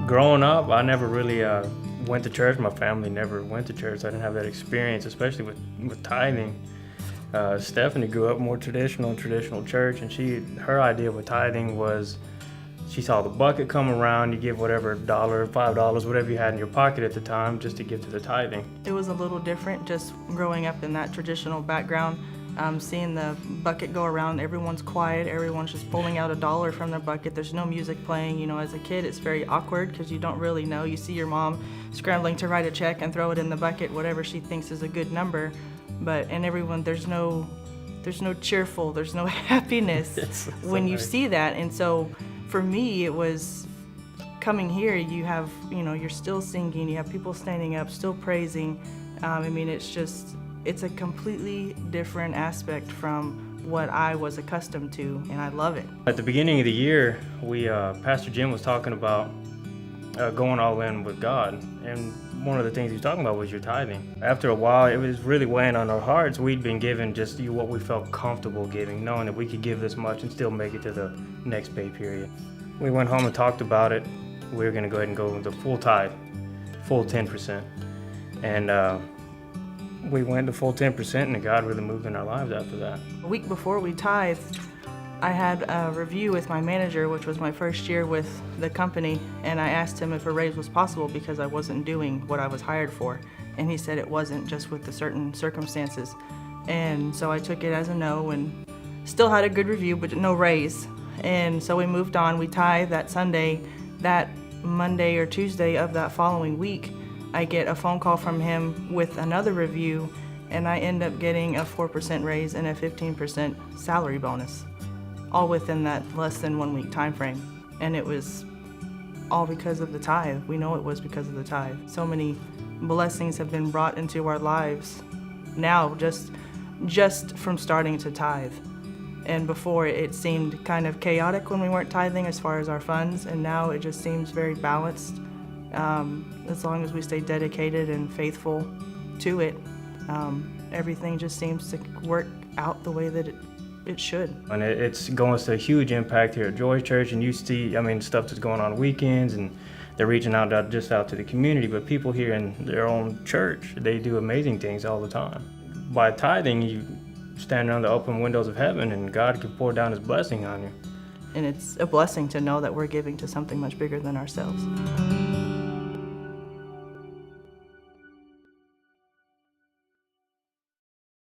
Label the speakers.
Speaker 1: Growing up, I never really went to church. My family never went to church. I didn't have that experience, especially with tithing. Stephanie grew up more traditional church, and her idea with tithing was she saw the bucket come around, you give whatever $1, $5, whatever you had in your pocket at the time, just to give to the tithing.
Speaker 2: It was a little different just growing up in that traditional background. Seeing the bucket go around, everyone's quiet, everyone's just pulling out $1 from their bucket. There's no music playing. You know, as a kid, it's very awkward because you don't really know. You see your mom scrambling to write a check and throw it in the bucket, whatever she thinks is a good number. And everyone, there's no cheerful, there's no happiness when you see that. And so for me, it was coming here, you're still singing, you have people standing up, still praising. It's a completely different aspect from what I was accustomed to, and I love it.
Speaker 1: At the beginning of the year, Pastor Jim was talking about going all in with God, and one of the things he was talking about was your tithing. After a while, it was really weighing on our hearts. We'd been given just what we felt comfortable giving, knowing that we could give this much and still make it to the next pay period. We went home and talked about it. We were going to go ahead and go with the full tithe, full 10%. And we went to full 10%, and God really moved in our lives after that.
Speaker 2: A week before we tithed, I had a review with my manager, which was my first year with the company, and I asked him if a raise was possible because I wasn't doing what I was hired for. And he said it wasn't, just with the certain circumstances. And so I took it as a no, and still had a good review, but no raise. And so we moved on. We tithed that Sunday. That Monday or Tuesday of that following week, I get a phone call from him with another review, and I end up getting a 4% raise and a 15% salary bonus, all within that less than 1 week time frame. And it was all because of the tithe. We know it was because of the tithe. So many blessings have been brought into our lives now just from starting to tithe. And before, it seemed kind of chaotic when we weren't tithing as far as our funds, and now it just seems very balanced. As long as we stay dedicated and faithful to it, everything just seems to work out the way that it should.
Speaker 1: And it's going to a huge impact here at Joy Church, and you see, stuff that's going on weekends, and they're reaching out to the community, but people here in their own church, they do amazing things all the time. By tithing, you stand around the open windows of heaven, and God can pour down His blessing on you.
Speaker 2: And it's a blessing to know that we're giving to something much bigger than ourselves.